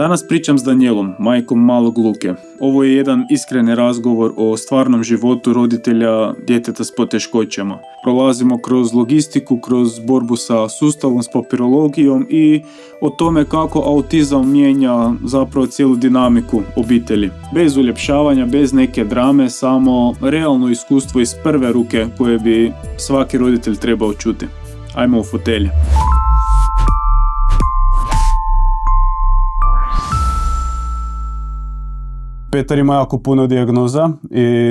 Danas pričam s Danijelom, majkom malog Luke. Ovo je jedan iskreni razgovor o stvarnom životu roditelja djeteta s poteškoćama. Prolazimo kroz logistiku, kroz borbu sa sustavom, s papirologijom i o tome kako autizam mijenja zapravo cijelu dinamiku obitelji. Bez uljepšavanja, bez neke drame, samo realno iskustvo iz prve ruke koje bi svaki roditelj trebao čuti. Ajmo u fotelje. Petar ima jako puno dijagnoza i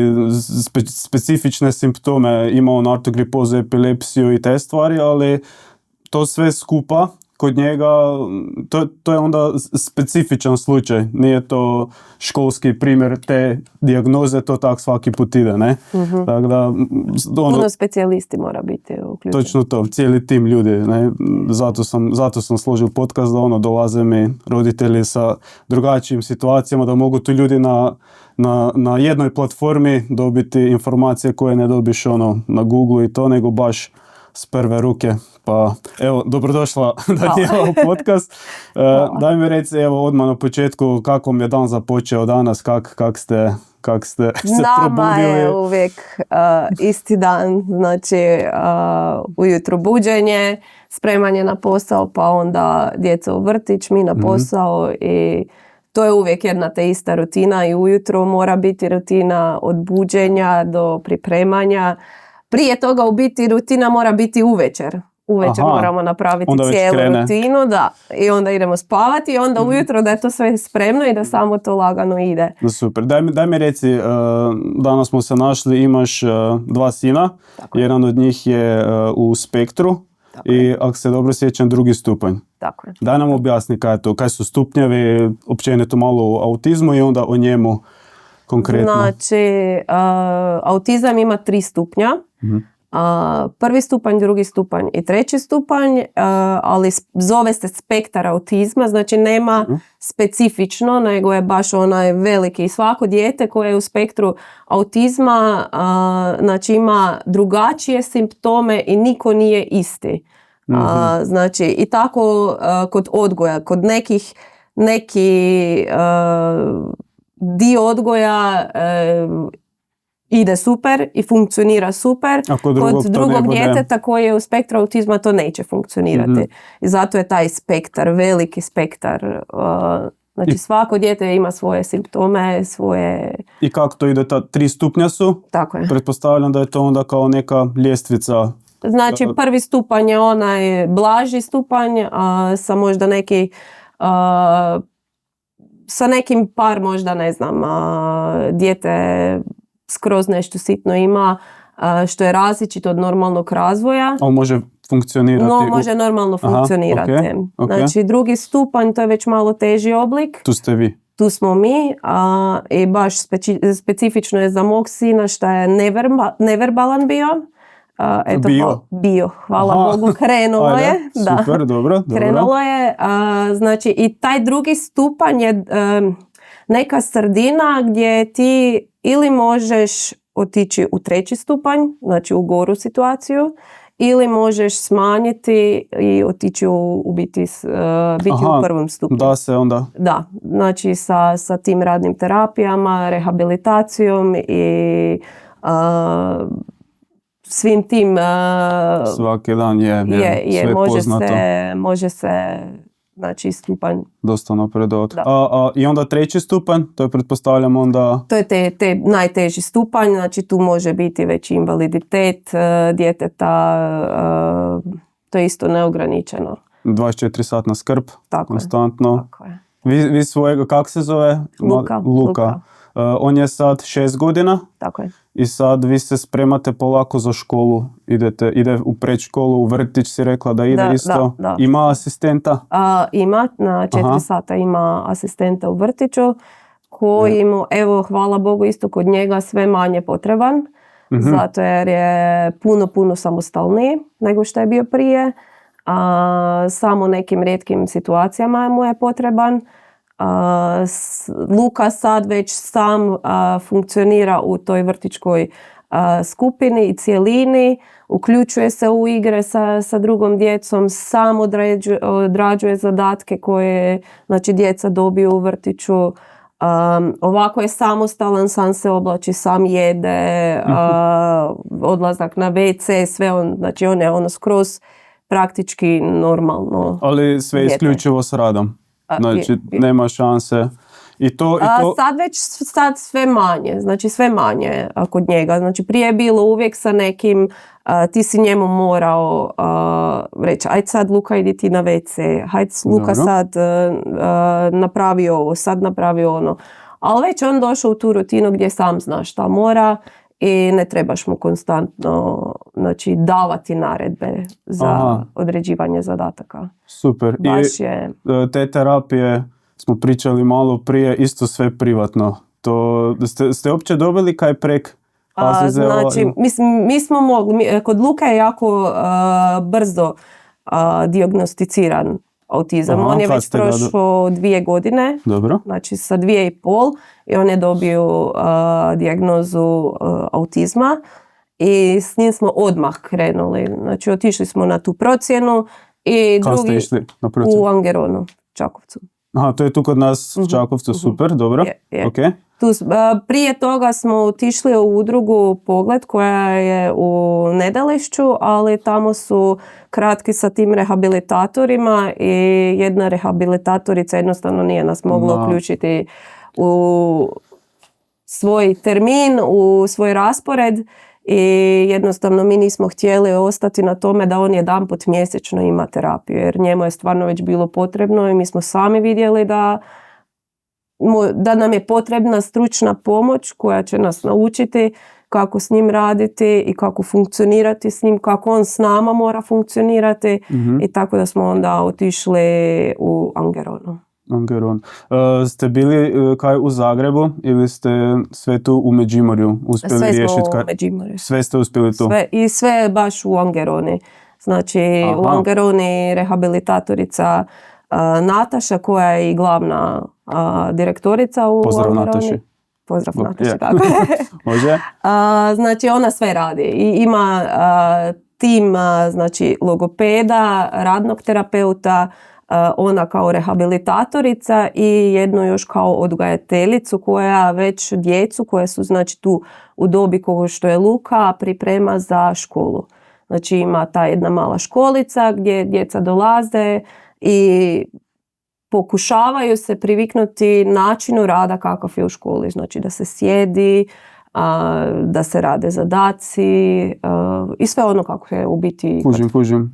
specifične simptome. Ima on ortogripozu, epilepsiju i te stvari, ali to sve skupa kod njega, to je onda specifičan slučaj. Nije to školski primjer te dijagnoze, to tak svaki put ide, ne? Mm-hmm. Tako da, puno specijalisti mora biti uključeni. Točno to, cijeli tim ljudi, ne? Zato sam složio podcast da dolaze mi roditelji sa drugačijim situacijama, da mogu tu ljudi na jednoj platformi dobiti informacije koje ne dobiš na Google i to, nego baš s prve ruke. Pa evo, dobrodošla Daniela u podcast. Daj mi reci evo odmah na početku kako mi je dan započeo danas, kak ste se probudili. Nama je uvijek isti dan, znači ujutro buđenje, spremanje na posao, pa onda djeca u vrtić, mi na posao i to je uvijek jedna te ista rutina i ujutro mora biti rutina od buđenja do pripremanja. Prije toga u biti rutina mora biti uvečer. Uvečer moramo napraviti cijelu rutinu, da, i onda idemo spavati i onda ujutro da je to sve spremno i da samo to lagano ide. Super, daj mi reci, danas smo se našli, imaš dva sina, jedan od njih je u spektru i ako se dobro sjećam drugi stupanj. Tako je. Daj nam objasni kaj su stupnjevi, općenito malo o autizmu i onda o njemu konkretno. Znači, autizam ima 3 stupnja. Prvi stupanj, drugi stupanj i treći stupanj, ali zove se spektar autizma, znači nema specifično, nego je baš onaj veliki. I svako dijete koje je u spektru autizma znači ima drugačije simptome i niko nije isti. Znači i tako kod odgoja, kod neki dio odgoja ide super i funkcionira super. Kod drugog djeteta koji je u spektru autizma to neće funkcionirati. I zato je taj spektar, veliki spektar. Znači svako dijete ima svoje simptome, svoje... I kako to ide? 3 stupnja su? Tako je. Pretpostavljam da je to onda kao neka ljestvica. Znači prvi stupanj je onaj blaži stupanj, sa možda neki... sa nekim par možda, ne znam, dijete skroz nešto sitno ima, što je različito od normalnog razvoja. On može funkcionirati? No, može normalno funkcionirati. Okay. Znači, drugi stupanj, to je već malo teži oblik. Tu ste vi? Tu smo mi i baš specifično je za mog sina što je neverbalan bio. Bio, hvala Bogu, krenulo je. Super, dobro. Krenulo je. Znači, i taj drugi stupanj je neka sredina gdje ti ili možeš otići u treći stupanj, znači u goru situaciju, ili možeš smanjiti i otići biti u prvom stupnju. Da se onda... Da, znači sa tim radnim terapijama, rehabilitacijom i svim tim... Svaki dan je sve poznato. Može se znači stupanj. Dosta napredovat. I onda treći stupanj, to je pretpostavljam onda... To je najteži stupanj, znači tu može biti već invaliditet djeteta, to je isto neograničeno. 24-satna skrb, konstantno. Tako je. Vi svojega, kak se zove? Luka. On je sad 6 godina. Tako je. I sad vi se spremate polako za školu. Ide u predškolu, u vrtić si rekla da ide isto. Da. Ima asistenta? Ima, na 4 sata ima asistenta u vrtiću koji mu, evo, hvala Bogu, isto kod njega sve manje potreban. Zato jer je puno samostalniji nego što je bio prije. Samo nekim rijetkim situacijama mu je potreban. Luka sad već sam funkcionira u toj vrtićkoj skupini i cijelini, uključuje se u igre sa drugom djecom, sam odrađuje zadatke koje znači, djeca dobiju u vrtiću. Ovako je samostalan, sam se oblači, sam jede, odlazak na WC, sve znači on je ono skroz praktički normalno. Ali sve dijete. Isključivo s radom. Znači nema šanse. I to... Sad sve manje, znači sve manje kod njega. Znači prije je bilo uvijek sa nekim, ti si njemu morao reći, ajde sad Luka idi ti na WC, ajde Luka sad napravi ovo, sad napravi ono. Ali već on došao u tu rutinu gdje sam zna šta mora i ne trebaš mu konstantno znači, davati naredbe za određivanje zadataka. Super. Baš I je... te terapije smo pričali malo prije, isto sve privatno. To, ste uopće dobili kaj prek HZZO? Znači, mi smo mogli, kod Luka je jako brzo dijagnosticiran autizam. On je već prošao 2 godine, Dobro. znači sa 2,5 i on je dobio dijagnozu autizma i s njim smo odmah krenuli. Znači, otišli smo na tu procjenu i Kad ste išli na procjenu? U Angeronu, Čakovcu. Aha, to je tu kod nas u Čakovcu, super, dobro. Je. Okay. Prije toga smo otišli u udrugu Pogled koja je u Nedelišću, ali tamo su kratki sa tim rehabilitatorima i jedna rehabilitatorica jednostavno nije nas mogla uključiti u svoj termin, u svoj raspored i jednostavno mi nismo htjeli ostati na tome da on jedanput mjesečno ima terapiju jer njemu je stvarno već bilo potrebno i mi smo sami vidjeli da nam je potrebna stručna pomoć koja će nas naučiti kako s njim raditi i kako funkcionirati s njim, kako on s nama mora funkcionirati i tako da smo onda otišli u Angeronu. Ste bili kaj u Zagrebu ili ste sve tu u Međimurju uspjeli riješiti? Sve smo u Međimurju. Sve ste uspjeli tu? I sve baš u Angeroni. Znači u Angeroni rehabilitatorica Nataša koja je i glavna direktorica u Pozdrav Angeroni. Nataši. Pozdrav Nataši, tako. Može? Znači ona sve radi i ima tim znači, logopeda, radnog terapeuta, ona kao rehabilitatorica i jednu još kao odgajateljicu koja već djecu koje su znači tu u dobi kao što je Luka priprema za školu. Znači ima ta jedna mala školica gdje djeca dolaze i pokušavaju se priviknuti načinu rada kakav je u školi. Znači da se sjedi, da se rade zadaci i sve ono kako je u biti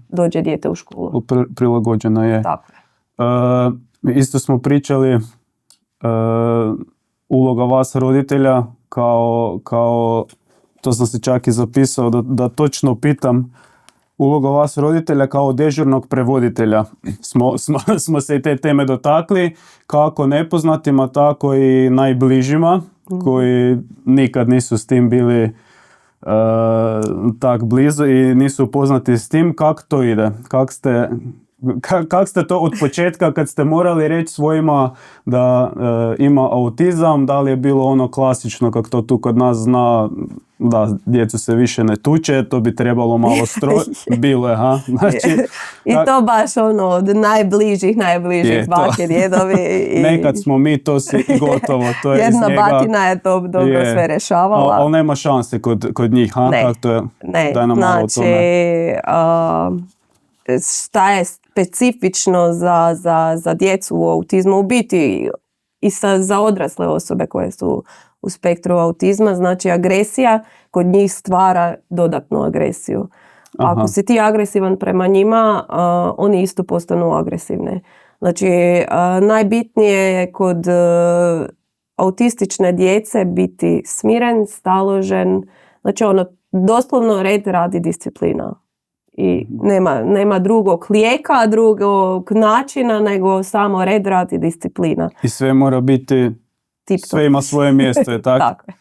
dođe dijete u školu. Prilagođeno je. Tako. Isto smo pričali uloga vas roditelja kao to sam se čak i zapisao da točno pitam uloga vas roditelja kao dežurnog prevoditelja. Smo se i te teme dotakli kako nepoznatima tako i najbližima koji nikad nisu s tim bili tak blizu i nisu upoznati s tim. Kako to ide? Kako ste to od početka kad ste morali reći svojima da ima autizam, da li je bilo ono klasično kako to tu kod nas zna da djecu se više ne tuče, to bi trebalo malo bilo je, ha? Znači, i to baš ono od najbližih bake, djedovi. Nekad smo mi, to si gotovo. To je jedna batina je to dobro sve rešavala. Ali nema šanse kod njih, ha? Ne, znači šta je specifično za djecu u autizmu u biti i za odrasle osobe koje su u spektru autizma, znači agresija kod njih stvara dodatnu agresiju. Ako si ti agresivan prema njima, oni isto postanu agresivne. Znači najbitnije je kod autistične djece biti smiren, staložen, znači ono doslovno red radi disciplina. I nema drugog lijeka, drugog načina, nego samo red, rad i disciplina. I sve mora biti, sve ima svoje mjesto, je tako? Tako je.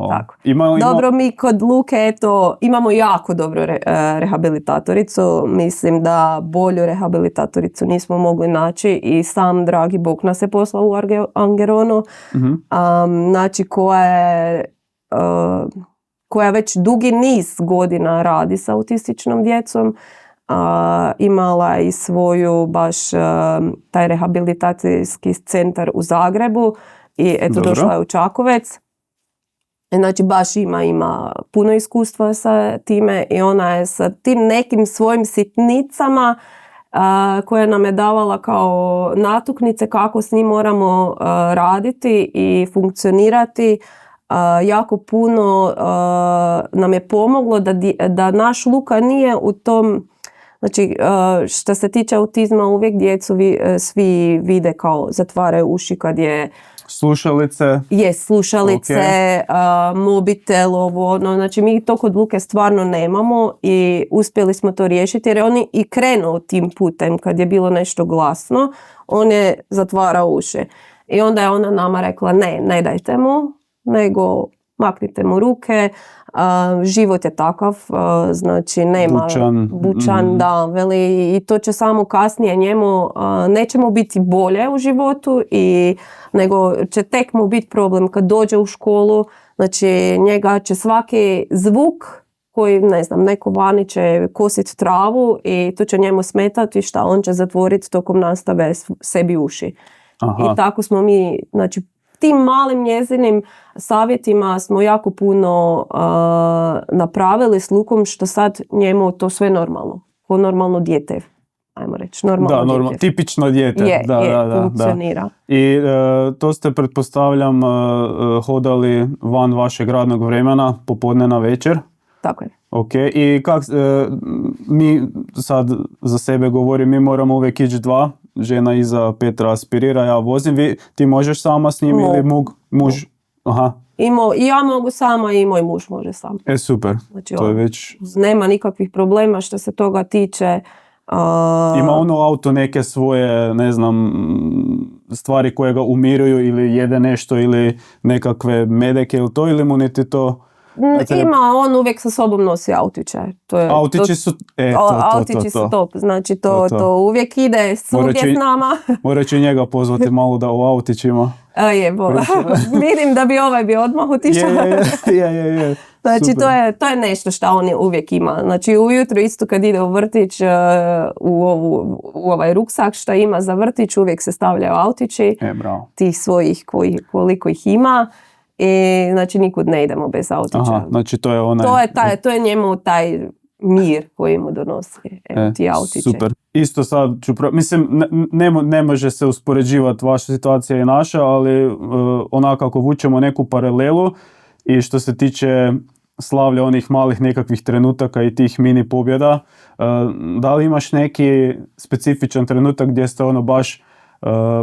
Tako. Dobro, mi kod Luke imamo jako dobru rehabilitatoricu. Mislim da bolju rehabilitatoricu nismo mogli naći i sam dragi Bog nas je poslao u Angeronu. Znači koja je koja već dugi niz godina radi sa autističnom djecom. Imala je i svoju baš taj rehabilitacijski centar u Zagrebu i eto Dobro. došla je u Čakovec. Znači baš ima puno iskustva sa time i ona je sa tim nekim svojim sitnicama koje nam je davala kao natuknice kako s njim moramo raditi i funkcionirati. Jako puno nam je pomoglo da naš Luka nije u tom, znači što se tiče autizma uvijek djecu svi vide kao zatvaraju uši kad je slušalice. Slušalice, okay. Mobitel, znači mi to kod Luke stvarno nemamo i uspjeli smo to riješiti jer je on i krenuo tim putem kad je bilo nešto glasno, on je zatvarao uši. I onda je ona nama rekla ne dajte mu, nego maknite mu ruke, život je takav, znači nema bučan, da, veli, i to će samo kasnije njemu, neće mu biti bolje u životu, nego će tek mu biti problem kad dođe u školu, znači njega će svaki zvuk koji, ne znam, neko vani će kositi travu i to će njemu smetati, šta on će zatvoriti tokom nastave sebi uši. Aha. I tako smo mi, znači, tim malim njezinim savjetima smo jako puno napravili s Lukom, što sad njemu to sve normalno. Ko normalno dijete, ajmo reći. Normalno dijete. Tipično dijete. Funkcionira. I to ste, pretpostavljam, hodali van vašeg radnog vremena, popodne na večer? Tako je. Ok, i mi sad za sebe govorim, mi moramo uvijek ići dva, žena iza Petra aspirira, ja vozim, ti možeš sama s njim ili muž? Aha. I ja mogu sama i moj muž može sam. Super, znači, to je već... Nema nikakvih problema što se toga tiče. Ima ono auto neke svoje, ne znam, stvari koje ga umiruju ili jede nešto ili nekakve medeke ili to, ili mu niti to... Ima, on uvijek sa sobom nosi autiće. Autići su autići su top, znači to uvijek ide svugdje s nama. Morat ću njega pozvati malo da u autićima. Vidim da bi ovaj bio odmah otišao. Je. Znači to je nešto što on uvijek ima. Znači ujutro isto kad ide u vrtić u ovaj ruksak što ima za vrtić, uvijek se stavljaju autići. Tih svojih koliko ih ima. I znači nikud ne idemo bez autića. Aha, znači to je onaj... To je njemu taj mir koji mu donosi ti autiće. Super. Isto sad ću... Mislim, ne može se uspoređivati vaša situacija i naša, ali onako ako vučemo neku paralelu i što se tiče slavlja onih malih nekakvih trenutaka i tih mini pobjeda, da li imaš neki specifičan trenutak gdje ste baš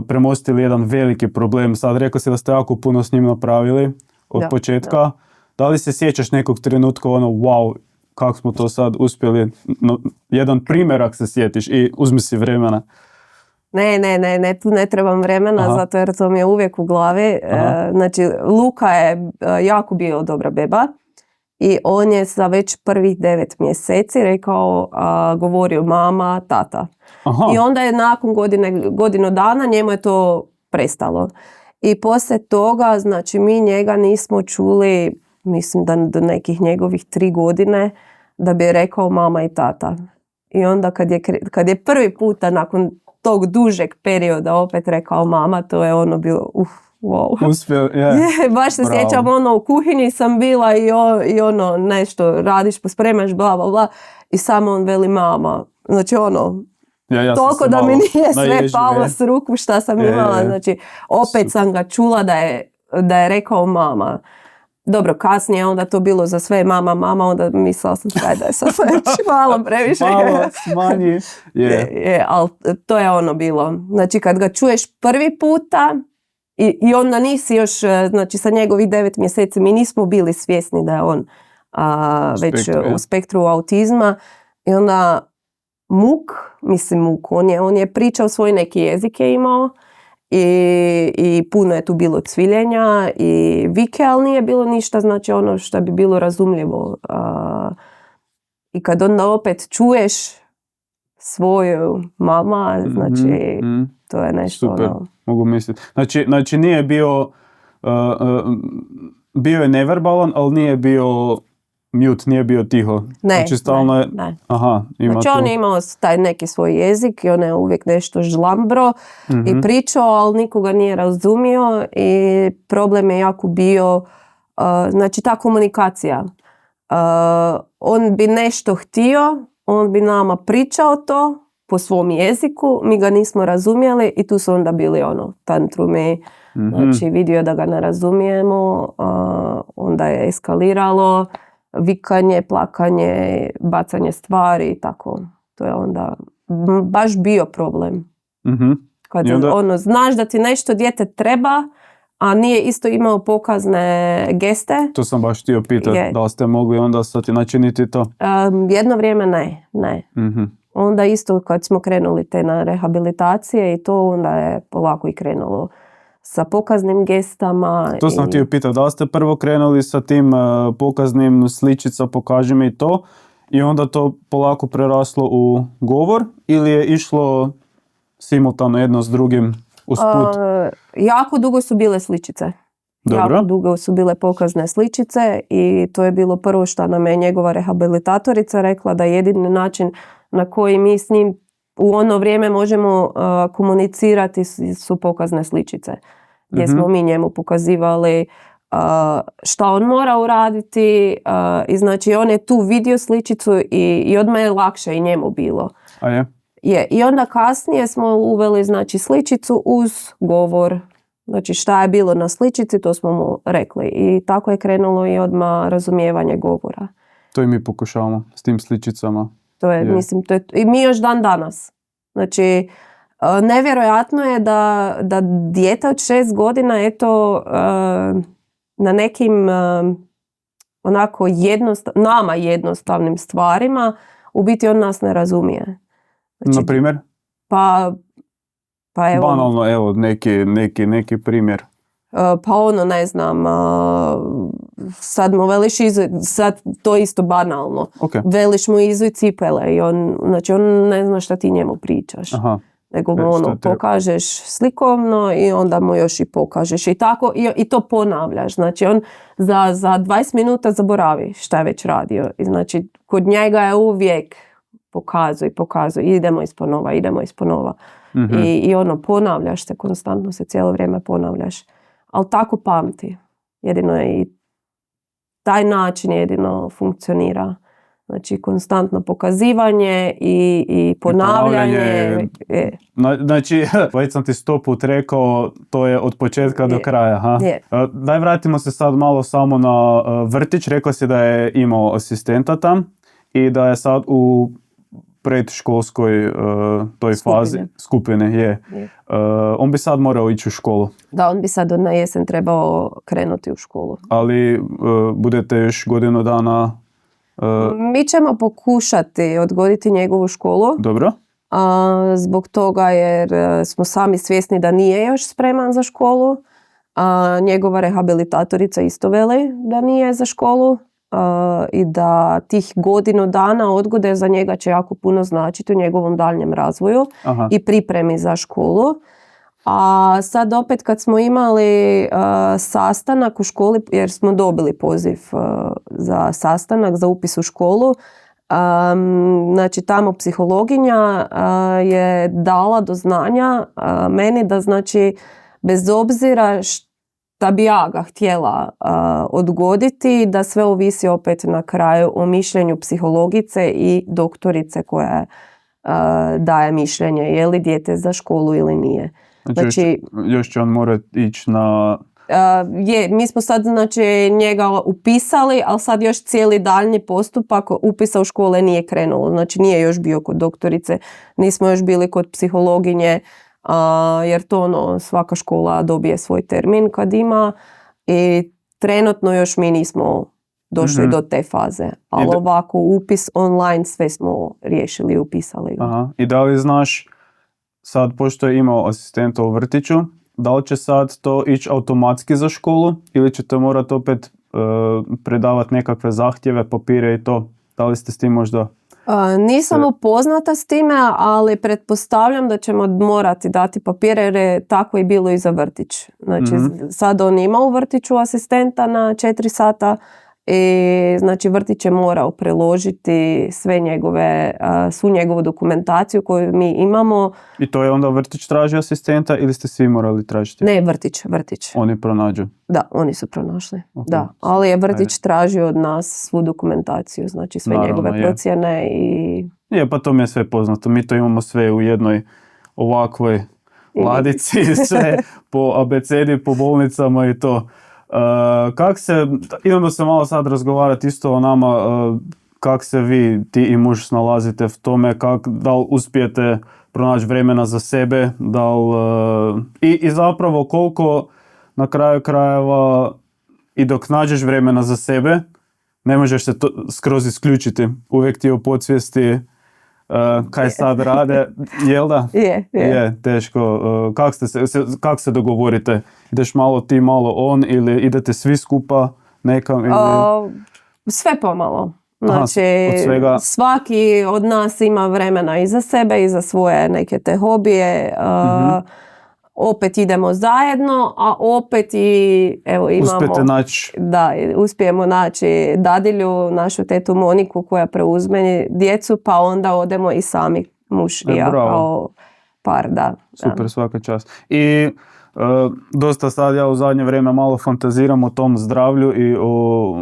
premostili jedan veliki problem? Sad rekao si da ste jako puno s njim napravili od početka. Da. Da li se sjećaš nekog trenutka wow, kako smo to sad uspjeli? Jedan primjerak se sjetiš i uzmi si vremena. Ne, tu ne trebam vremena. Aha. Zato jer to mi je uvijek u glavi. Znači, Luka je jako bio dobra beba i on je za već prvih 9 mjeseci govorio mama, tata. Aha. I onda je nakon godinu dana njemu je to prestalo. I poslije toga, znači mi njega nismo čuli, mislim da do nekih njegovih 3 godine, da bi rekao mama i tata. I onda kad je prvi puta nakon tog dužeg perioda opet rekao mama, to je bilo wow. Uspio, yeah. Baš se sjećam, u kuhinji sam bila i nešto radiš, pospremaš, bla, bla, bla, i samo on veli mama. Znači toliko da mi nije sve palo s ruku šta sam imala. Znači, opet sam ga čula da je rekao mama. Dobro, kasnije onda to bilo za sve mama, onda mislila sam da je sad malo previše. Malo smanji. Ali to je bilo. Znači, kad ga čuješ prvi puta i onda nisi još, znači sa njegovih 9 mjeseci mi nismo bili svjesni da je on već u spektru autizma i onda muk, on je pričao svoj neki jezik je imao i puno je tu bilo cviljenja i vike, ali nije bilo ništa, znači što bi bilo razumljivo. I kad onda opet čuješ svoju mama, znači to je nešto super, mogu misliti. Znači nije bio je neverbalan, ali nije bio mute, nije bio tiho. Ne, Znači stalno je... ne. Aha, ima Znači tu. on je imao taj neki svoj jezik i on je uvijek nešto žlambro i pričao, ali nikoga nije razumio i problem je jako bio, znači ta komunikacija. On bi nešto htio, on bi nama pričao to po svom jeziku, mi ga nismo razumjeli i tu su onda bili tantrumi. Znači vidio da ga ne razumijemo, onda je eskaliralo, vikanje, plakanje, bacanje stvari i tako. To je onda baš bio problem. Kad onda... znaš da ti nešto dijete treba, a nije isto imao pokazne geste. To sam baš htio pitati, da li ste mogli onda sad načiniti to? Jedno vrijeme ne. Onda isto kad smo krenuli te na rehabilitacije i to, onda je polako i krenulo sa pokaznim gestama. To sam htio pitati, da li ste prvo krenuli sa tim pokaznim sličica, pokaži mi to, i onda to polako preraslo u govor, ili je išlo simultano jedno s drugim usput? Jako dugo su bile sličice. Dobro. Jako dugo su bile pokazne sličice i to je bilo prvo što nam je njegova rehabilitatorica rekla, da jedini način na koji mi s njim u ono vrijeme možemo komunicirati su pokazne sličice. Gdje smo mi njemu pokazivali šta on mora uraditi i znači on je tu vidio sličicu i odmah je lakše i njemu bilo. A je? Je. I onda kasnije smo uveli znači sličicu uz govor. Znači šta je bilo na sličici, to smo mu rekli. I tako je krenulo i odmah razumijevanje govora. To i mi pokušavamo s tim sličicama. To je, mislim, to je, i mi još dan danas. Znači, nevjerojatno je da dijete od 6 godina, eto, na nekim onako nama jednostavnim stvarima, u biti on nas ne razumije. Znači, na primjer? Pa evo... Banalno, evo, neki primjer. Pa ono, ne znam, sad mu veliš sad to isto banalno. Okay. Veliš mu izuj cipele i on ne zna šta ti njemu pričaš. Aha. Nego mu pokažeš slikovno i onda mu još i pokažeš. I tako, i to ponavljaš. Znači on za 20 minuta zaboravi šta je već radio. I znači kod njega je uvijek pokazuj, idemo isponova. Mm-hmm. I ono, ponavljaš se, konstantno se cijelo vrijeme ponavljaš. Ali tako pamti. Jedino je i taj način jedino funkcionira. Znači, konstantno pokazivanje i ponavljanje. Znači, već sam ti 100 put rekao, to je od početka do kraja. Ha? Daj, vratimo se sad malo samo na vrtić. Rekla si da je imao asistenta tam i da je sad u predškolskoj toj fazi skupine. On bi sad morao ići u školu. Da, on bi sad na jesen trebao krenuti u školu. Ali budete još godinu dana... Mi ćemo pokušati odgoditi njegovu školu. Dobro. Zbog toga jer smo sami svjesni da nije još spreman za školu. Njegova rehabilitatorica isto veli da nije za školu. I da tih godinu dana odgode za njega će jako puno značiti u njegovom daljnjem razvoju. Aha. I pripremi za školu. A sad opet kad smo imali sastanak u školi, jer smo dobili poziv za sastanak, za upis u školu, znači tamo psihologinja je dala do znanja meni da znači bez obzira da bi ja ga htjela odgoditi, da sve ovisi opet na kraju o mišljenju psihologice i doktorice koja daje mišljenje je li dijete za školu ili nije. Znači još će on morati ići na... mi smo sad znači njega upisali, ali sad još cijeli daljnji postupak upisa u škole nije krenulo. Znači nije još bio kod doktorice, nismo još bili kod psihologinje, jer to ono, svaka škola dobije svoj termin kad ima i trenutno još mi nismo došli do te faze. Ali ovako upis online sve smo riješili i upisali. Aha. I da li znaš, sad pošto je imao asistenta u vrtiću, da li će sad to ići automatski za školu ili ćete morati opet predavati nekakve zahtjeve, papire i to? Da li ste s tim možda... Nisam upoznata s time, ali pretpostavljam da ćemo morati dati papire jer je tako i bilo i za vrtić. Znači sad on ima u vrtiću asistenta na 4 sata I znači vrtić je morao preložiti svu njegovu dokumentaciju koju mi imamo. I to je onda vrtić tražio asistenta ili ste svi morali tražiti? Ne, vrtić. Oni pronađu? Da, oni su pronašli. Okay. Da, ali je vrtić tražio od nas svu dokumentaciju, znači sve njegove procjene i... Je, pa to mi je sve poznato. Mi to imamo sve u jednoj ovakvoj ladici, sve po abecedi, po bolnicama i to. Idemo se malo sad razgovarati isto o nama, kak se vi, ti i muž, snalazite v tome, da li uspijete pronaći vremena za sebe, i zapravo koliko na kraju krajeva i dok nađeš vremena za sebe, ne možeš se to skroz isključiti. Uvijek ti je u podsvijesti kaj sad rade, jel da? Je, teško. Kak se dogovorite? Ideš malo ti, malo on ili idete svi skupa nekam? Sve pomalo. Znači, svaki od nas ima vremena i za sebe i za svoje neke te hobije. Opet idemo zajedno, a opet uspijemo naći dadilju, našu tetu Moniku koja preuzme djecu, pa onda odemo i sami, muž i ja kao par, da. Super, svaka čast. I dosta sad ja u zadnje vrijeme malo fantaziram o tom zdravlju i o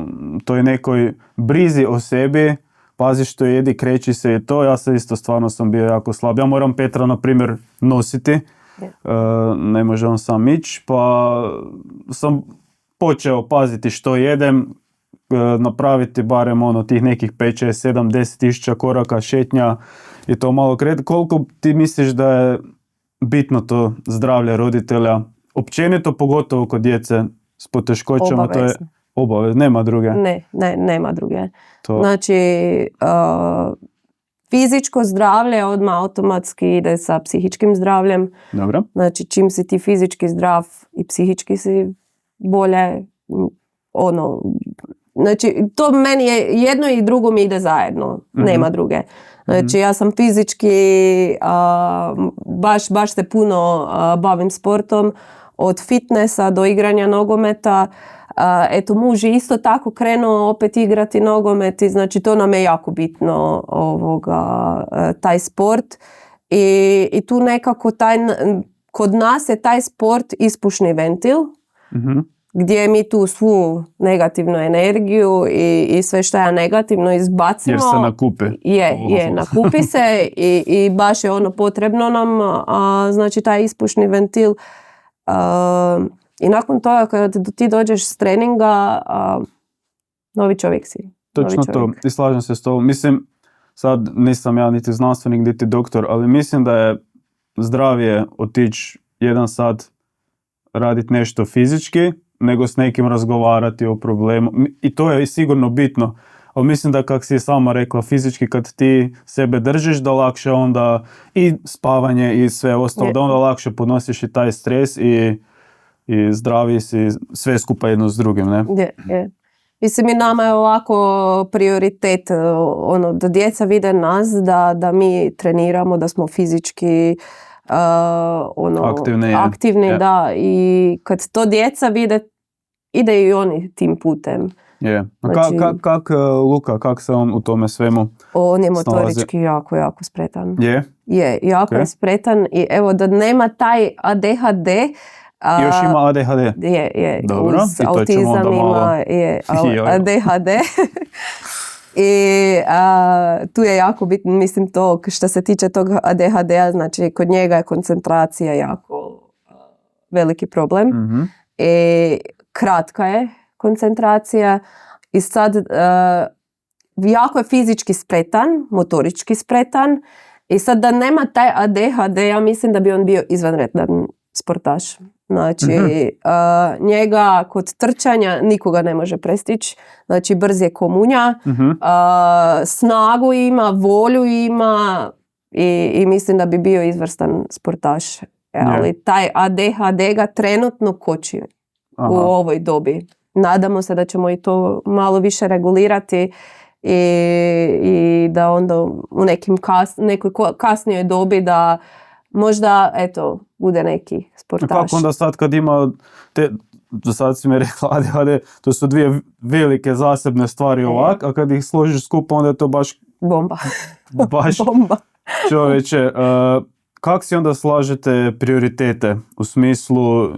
toj nekoj brizi o sebi. Pazi što jedi, kreći se i to. Ja se isto stvarno sam bio jako slab. Ja moram Petra, na primjer, nositi. Ne može on sam ići, pa sam počeo paziti što jedem, napraviti barem tih nekih 5, 6, 7, 10 tisuća koraka šetnja i to malo Koliko ti misliš da je bitno to zdravlje roditelja, općenito pogotovo kod djece s poteškoćama? To je obavezno, nema druge. Nema druge. Znači, fizičko zdravlje odmah automatski ide sa psihičkim zdravljem. Dobro. Znači, čim si ti fizički zdrav i psihički si bolje, znači, to meni je jedno i drugo mi ide zajedno. Nema druge. Znači, ja sam fizički, baš se puno bavim sportom, od fitnessa do igranja nogometa. Eto, muž je isto tako krenuo opet igrati nogomet i znači to nam je jako bitno taj sport i tu nekako kod nas je taj sport ispušni ventil gdje mi tu svu negativnu energiju i sve što je negativno izbacimo. Jer se nakupe. Nakupi se i baš je potrebno nam, znači taj ispušni ventil. I nakon toga kada ti dođeš s treninga, novi čovjek si. Točno to, i slažem se s tobom. Mislim, sad nisam ja niti znanstvenik, niti doktor, ali mislim da je zdravije otići 1 sat raditi nešto fizički, nego s nekim razgovarati o problemu. I to je sigurno bitno. Ali mislim da, kak si sama rekla, fizički kad ti sebe držiš, da lakše onda i spavanje i sve ostalo, da onda lakše podnosiš i taj stres i zdravi si sve skupa jedno s drugim, ne? Mislim, i nama je ovako prioritet, da djeca vide nas, da mi treniramo, da smo fizički aktivni, da, i kad to djeca vide, ide i oni tim putem. Znači, Luka, kak se on u tome svemu on je motorički jako spretan. Je, jako je spretan i evo da nema taj ADHD. Još ima ADHD? Je. Dobro, uz i to ćemo onda malo... ADHD. I tu je jako bitno, mislim, to što se tiče tog ADHD-a, znači kod njega je koncentracija jako veliki problem. I kratka je koncentracija i sad jako je fizički spretan, motorički spretan i sad da nema taj ADHD, ja mislim da bi on bio izvanredan sportaš. Znači, njega kod trčanja nikoga ne može prestići. Znači, brz je ko munja, snagu ima, volju ima i mislim da bi bio izvrstan sportaš. Ali taj ADHD ga trenutno koči u ovoj dobi. Nadamo se da ćemo i to malo više regulirati i da onda u nekoj kasnijoj dobi da možda, bude neki sportaš. Kako onda sad kad ima do sad si mi rekla ADHD, to su dvije velike zasebne stvari ovak, a kad ih složiš skupa, onda je to baš Bomba. baš Bomba. čovječe. Kako si onda slažete prioritete u smislu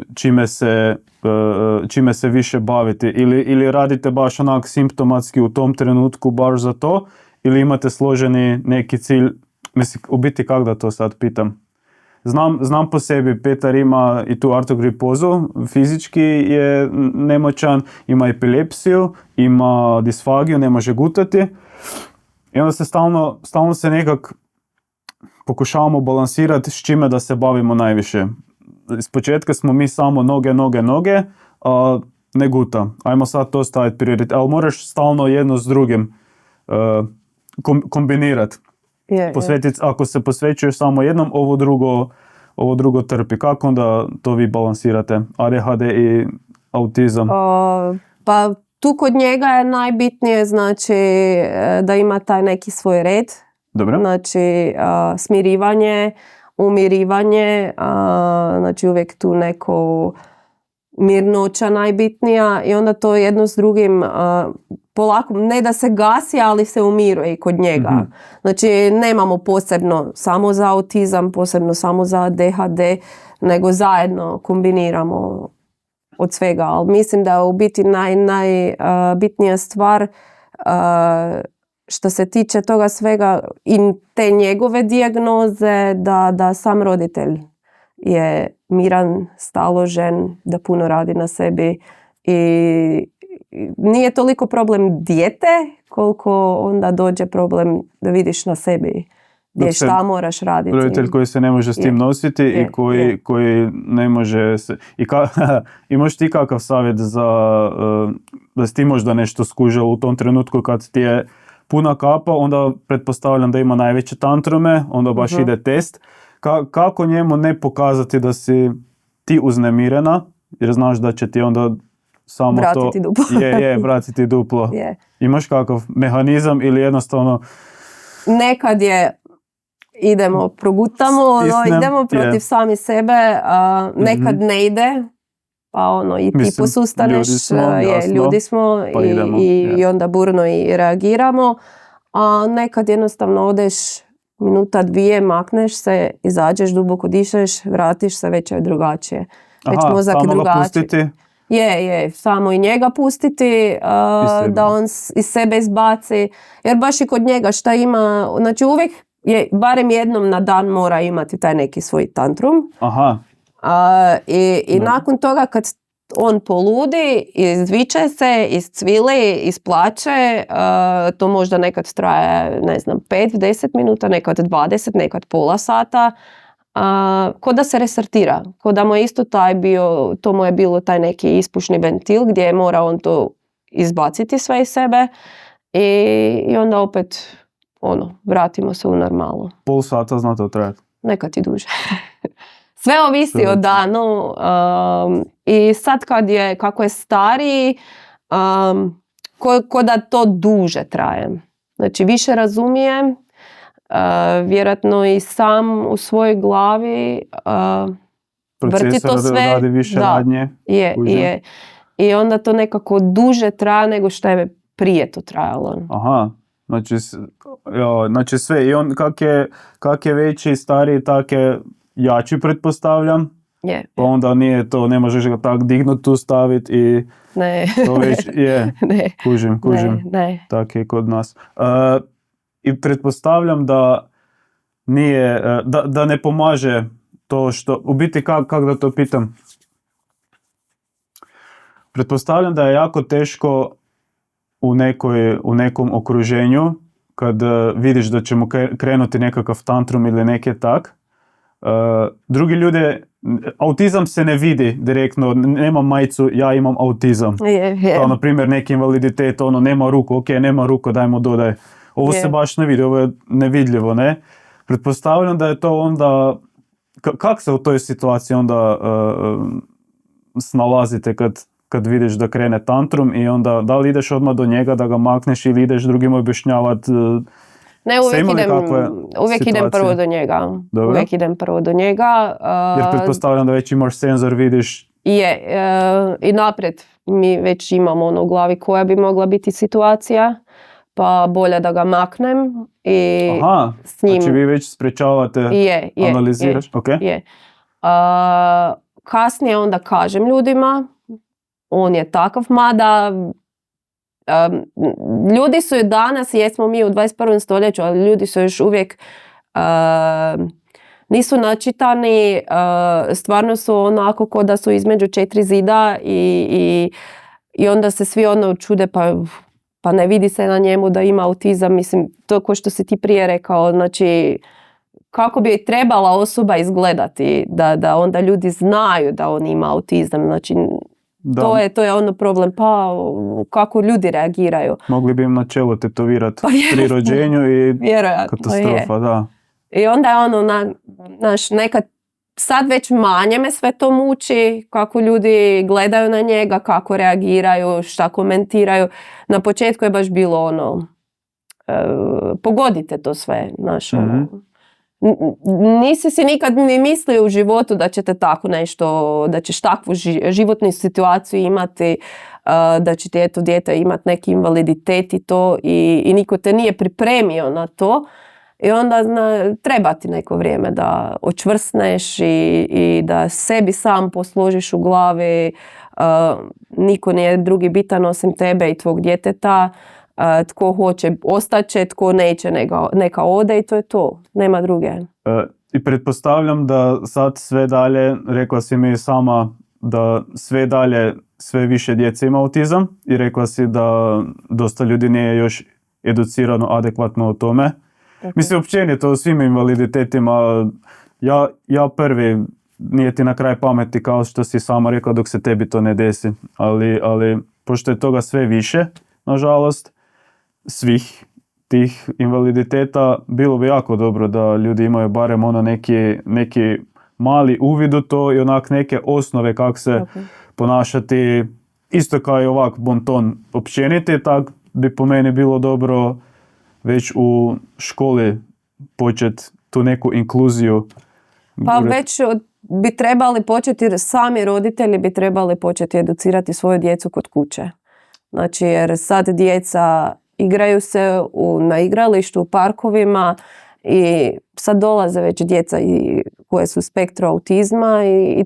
čime se više baviti? Ili radite baš onak simptomatski u tom trenutku baš za to? Ili imate složeni neki cilj? Mislim, u biti kako da to sad pitam? Znam po sebi, Petar ima i tu artrogripozu, fizički je nemoćan, ima epilepsiju, ima disfagiju, ne može gutati. I onda se stalno se nekak pokušavamo balansirati s čime da se bavimo najviše. Iz početka smo mi samo noge, a ne guta. Ajmo sad to staviti prioritet, ali moraš stalno jedno s drugim kombinirati. Ako se posvećuješ samo jednom, ovo drugo trpi. Kako onda to vi balansirate? ADHD i autizam? Pa tu kod njega je najbitnije znači da ima taj neki svoj red. Dobro. Znači smirivanje, umirivanje, znači uvijek tu neko mirnoća najbitnija i onda to jedno s drugim polako, ne da se gasi, ali se umiruje i kod njega. Mm-hmm. Znači nemamo posebno samo za autizam, posebno samo za ADHD, nego zajedno kombiniramo od svega. Ali mislim da je u biti najbitnija stvar što se tiče toga svega i te njegove dijagnoze, da sam roditelj je miran, staložen, da puno radi na sebi i nije toliko problem dijete koliko onda dođe problem da vidiš na sebi gdje šta moraš raditi. Roditelj koji se ne može s tim nositi i koji ne može se... Imaš ti kakav savjet da si ti možda nešto skužao u tom trenutku kad ti je puna kapa, onda pretpostavljam da ima najveće tantrume, onda baš ide test. Kako njemu ne pokazati da si ti uznemirena, jer znaš da će ti onda samo vratiti to... duplo. Vratiti duplo. Je. Imaš kakav mehanizam ili jednostavno... Nekad je idemo, progutamo, idemo protiv sami sebe, nekad ne ide, pa i ti posustaneš, ljudi smo pa i onda burno i reagiramo, a nekad jednostavno odeš minuta, dvije, makneš se, izađeš, duboko dišeš, vratiš se, već je drugačije. Već mozak je drugačiji. Je, samo i njega pustiti, da on iz sebe izbaci, jer baš i kod njega šta ima, znači uvijek je, barem jednom na dan mora imati taj neki svoj tantrum. Aha. I nakon toga kad on poludi, izviče se, iscvili, isplače, to možda nekad traje, 5-10 minuta, nekad 20, nekad pola sata, ko da se restartira, ko da mu je isto to mu je bilo taj neki ispušni ventil gdje mora on to izbaciti sve iz sebe i onda opet vratimo se u normalu. Pol sata zna to trajati? Nekad i duže. Sve ovisi o danu i sad kako je stariji, ko da to duže traje. Znači više razumije, vjerojatno i sam u svojoj glavi vrti to sve. Radi više radnje. Je. I onda to nekako duže traje nego što je prije to trajalo. Aha. Znači sve, i on kak je veći, stariji, tak je jači, pretpostavljam. Pa onda nije to, ne možeš ga tak dignut tu staviti i ne. To već je. Ne. Kužim. Ne. Tak je kod nas. I pretpostavljam da nije, da ne pomaže to što, u biti kako da to pitam? Pretpostavljam da je jako teško u nekom okruženju kad vidiš da će mu krenuti nekakav tantrum ili neke tak. Drugi ljudi, autizam se ne vidi direktno, nemam majicu, ja imam autizam. Kao na primjer neki invaliditet, nema ruku, nema ruku, dajmo dodaj. Ovo se baš ne vidi, ovo je nevidljivo, ne? Pretpostavljam da je to onda, kako se u toj situaciji onda snalazite kad vidiš da krene tantrum i onda da li ideš odmah do njega da ga makneš ili ideš drugim objašnjavati? Ne, uvijek idem prvo do njega. Dobro. Uvijek idem prvo do njega. Jer pretpostavljam da već imaš senzor, vidiš I naprijed mi već imamo ono u glavi koja bi mogla biti situacija, pa bolje da ga maknem i Aha, s njim... znači vi već sprečavate, analiziraš? Okay. Je. Kasnije onda kažem ljudima, on je takav, mada ljudi su danas, jesmo mi u 21. stoljeću, ali ljudi su još uvijek nisu načitani, stvarno su onako ko da su između 4 zida i onda se svi ono čude, pa ne vidi se na njemu da ima autizam. Mislim, to ko što si ti prije rekao, znači kako bi trebala osoba izgledati da onda ljudi znaju da on ima autizam, znači to je ono problem, pa kako ljudi reagiraju. Mogli bi im na čelo tetovirati pri rođenju i katastrofa, da. I onda je ono, nekad, sad već manje me sve to muči, kako ljudi gledaju na njega, kako reagiraju, šta komentiraju. Na početku je baš bilo ono, pogodite to sve, nisi si nikad ni mislio u životu da ćete tako nešto, da ćeš takvu životnu situaciju imati, da će dijete imati neki invaliditet i to i niko te nije pripremio na to. I onda treba ti neko vrijeme da očvrsneš i da sebi sam posložiš u glavi, niko nije drugi bitan osim tebe i tvog djeteta, tko hoće ostaće, tko neće neka ode i to je to, nema druge. I pretpostavljam da sad sve dalje, rekla si mi sama da sve dalje sve više djece ima autizam i rekla si da dosta ljudi nije još educirano adekvatno o tome. Mislim, općenito o svim invaliditetima, ja prvi, nije ti na kraj pameti kao što si sama rekla dok se tebi to ne desi, ali pošto je toga sve više, nažalost, svih tih invaliditeta, bilo bi jako dobro da ljudi imaju barem ono neki mali uvid u to i onak neke osnove kako se ponašati, isto kao i ovak bonton općeniti, tak bi po meni bilo dobro već u školi početi tu neku inkluziju. Pa već bi trebali početi, sami roditelji bi trebali početi educirati svoju djecu kod kuće. Znači, jer sad djeca igraju se na igralištu, u parkovima i sad dolaze već djeca koje su u spektru autizma i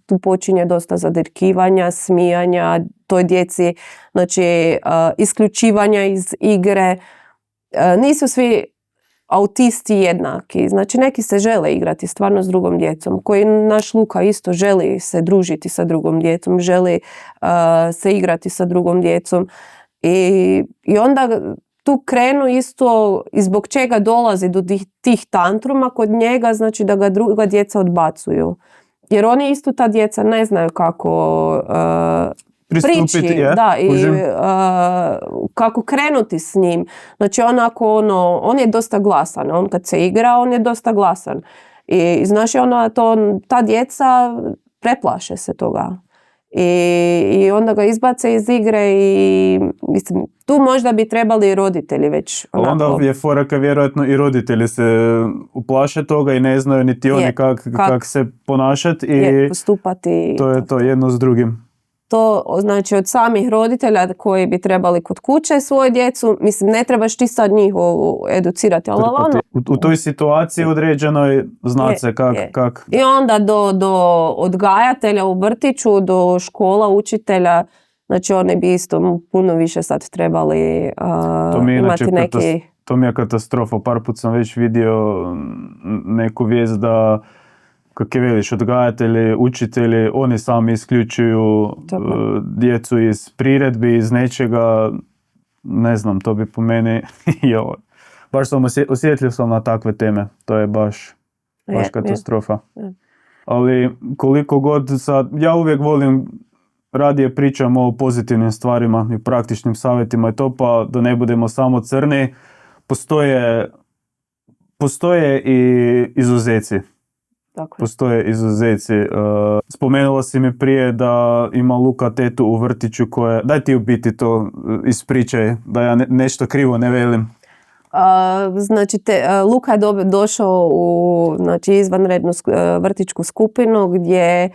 tu počinje dosta zadirkivanja, smijanja toj djeci, znači isključivanja iz igre. Nisu svi autisti jednaki, znači neki se žele igrati stvarno s drugom djecom, koji naš Luka isto želi se družiti sa drugom djecom, želi se igrati sa drugom djecom i onda tu krenu isto i zbog čega dolazi do tih tantruma kod njega, znači da ga druga djeca odbacuju. Jer oni isto, ta djeca ne znaju kako prići, kako krenuti s njim. Znači on je dosta glasan, on kad se igra, on je dosta glasan. I znači ta djeca preplaše se toga. I onda ga izbace iz igre i mislim, tu možda bi trebali i roditelji već onako. Onda je foraka vjerojatno i roditelji se uplaše toga i ne znaju niti oni kak se ponašati i postupati. To je to jedno s drugim. To znači od samih roditelja koji bi trebali kod kuće svoju djecu, mislim ne trebaš ti sad njih educirati, ali u toj situaciji određenoj znat se kak. I onda do odgajatelja u vrtiću, do škola učitelja, znači oni bi isto puno više sad trebali imati neki... To mi je katastrofa, par put sam već vidio neku vijest da kako je veliš, odgajatelji, učitelji, oni sami isključuju djecu iz priredbi, iz nečega, ne znam, to bi po meni, baš sam osjetljiv sam na takve teme, to je baš katastrofa. Ali koliko god sad, ja uvijek volim, radije pričam o pozitivnim stvarima i praktičnim savjetima i to, pa da ne budemo samo crni, postoje i izuzeci. Postoje izuzeci. Spomenula si mi prije da ima Luka tetu u vrtiću koja... Daj ti u biti to ispričaj, da ja nešto krivo ne velim. Znači, Luka je došao u izvanrednu vrtićku skupinu gdje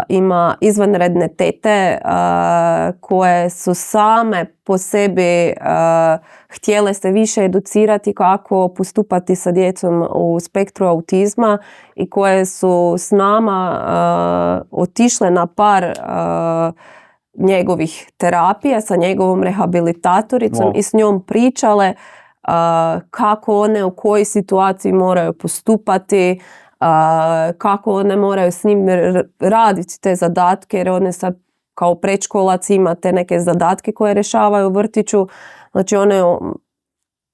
ima izvanredne tete koje su same po sebi htjele se više educirati kako postupati sa djecom u spektru autizma i koje su s nama otišle na par njegovih terapija sa njegovom rehabilitatoricom i s njom pričale kako one u kojoj situaciji moraju postupati, kako one moraju s njim raditi te zadatke, jer one sad kao predškolac ima te neke zadatke koje rješavaju u vrtiću. Znači one,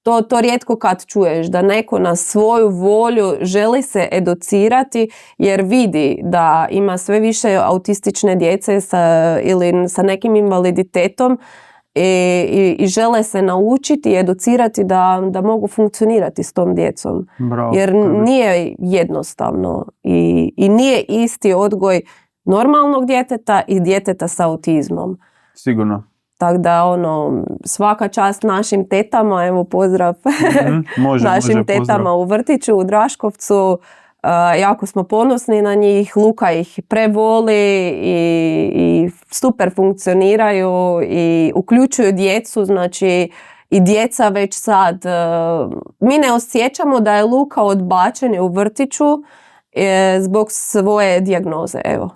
to rijetko kad čuješ, da neko na svoju volju želi se educirati jer vidi da ima sve više autistične djece ili sa nekim invaliditetom i žele se naučiti i educirati da mogu funkcionirati s tom djecom. Bravo. Jer nije jednostavno i nije isti odgoj normalnog djeteta i djeteta sa autizmom. Sigurno. Tako da svaka čast našim tetama, evo pozdrav našim tetama u vrtiću u Draškovcu. Jako smo ponosni na njih, Luka ih prevoli i super funkcioniraju i uključuju djecu, znači i djeca već sad, mi ne osjećamo da je Luka odbačen u vrtiću zbog svoje dijagnoze, evo.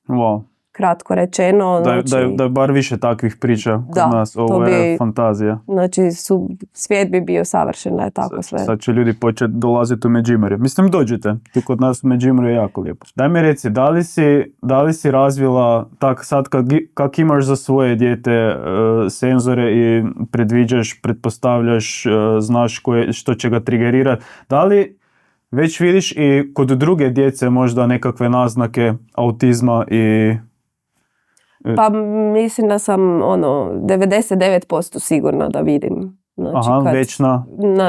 Wow. Kratko rečeno. Da je bar više takvih priča kod nas, ovo je fantazija. Znači svijet bi bio savršen da je tako sve. Sad će ljudi početi dolaziti u Međimurje. Mislim, dođite, tu kod nas u Međimurju je jako lijepo. Daj mi reci, da li si razvila tak sad kak imaš za svoje dijete senzore i predviđaš, pretpostavljaš, znaš što će ga trigerirati, da li već vidiš i kod druge djece možda nekakve naznake autizma i... Pa mislim da sam 99% sigurna da vidim. Znači, već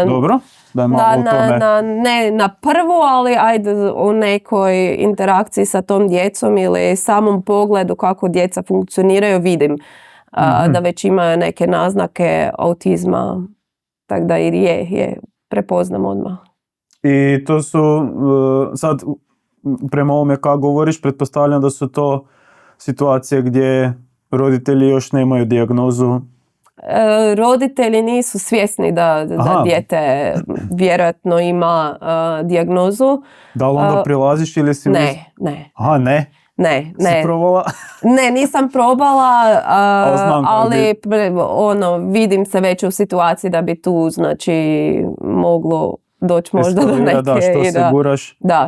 dobro, da malo o tome. Ne na prvu, ali ajde u nekoj interakciji sa tom djecom ili samom pogledu kako djeca funkcioniraju vidim da već imaju neke naznake autizma. Tako da je, prepoznam odmah. I to su, sad prema ovome kako govoriš, pretpostavljam da su to situacije gdje roditelji još nemaju dijagnozu. Roditelji nisu svjesni da dijete vjerojatno ima dijagnozu. Da li onda prilaziš ili si... Ne. Aha, ne? Ne. Si probala? Ne, nisam probala, ali vidim se već u situaciji da bi tu moglo doći možda do neke...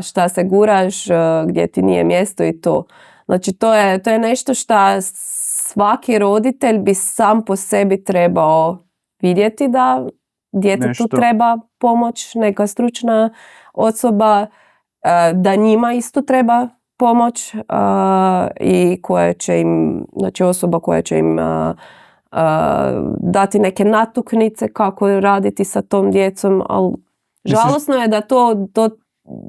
šta se guraš, gdje ti nije mjesto i to. Znači to je nešto što svaki roditelj bi sam po sebi trebao vidjeti da djetetu treba pomoć, neka stručna osoba, da njima isto treba pomoć i koja će im, znači osoba koja će im dati neke natuknice kako raditi sa tom djecom, ali žalosno je da to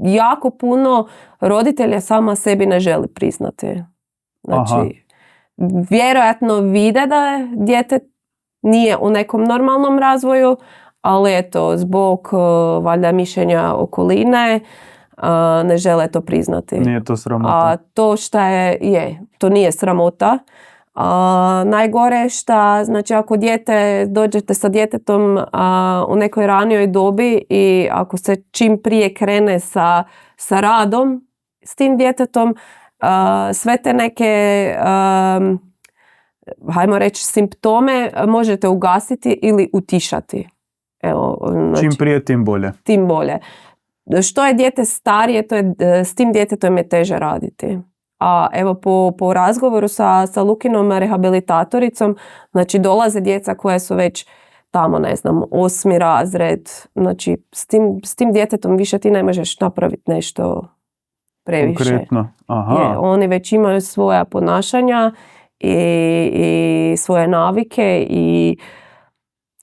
jako puno roditelja sama sebi ne želi priznati. Znači, vjerojatno vide da je dijete nije u nekom normalnom razvoju, ali eto, zbog valjda mišljenja okoline ne žele to priznati. Nije to sramota. A to šta to nije sramota. Najgore je šta, znači ako dođete sa djetetom u nekoj ranijoj dobi i ako se čim prije krene sa radom s tim djetetom, sve te neke, hajmo reći, simptome možete ugasiti ili utišati. Evo, znači, čim prije, tim bolje. Tim bolje. Što je dijete starije, s tim djetetom je teže raditi. A evo po razgovoru sa Lukinom rehabilitatoricom, znači dolaze djeca koja su već tamo, 8. razred, znači s tim djetetom više ti ne možeš napraviti nešto previše. Konkretno, oni već imaju svoja ponašanja i svoje navike i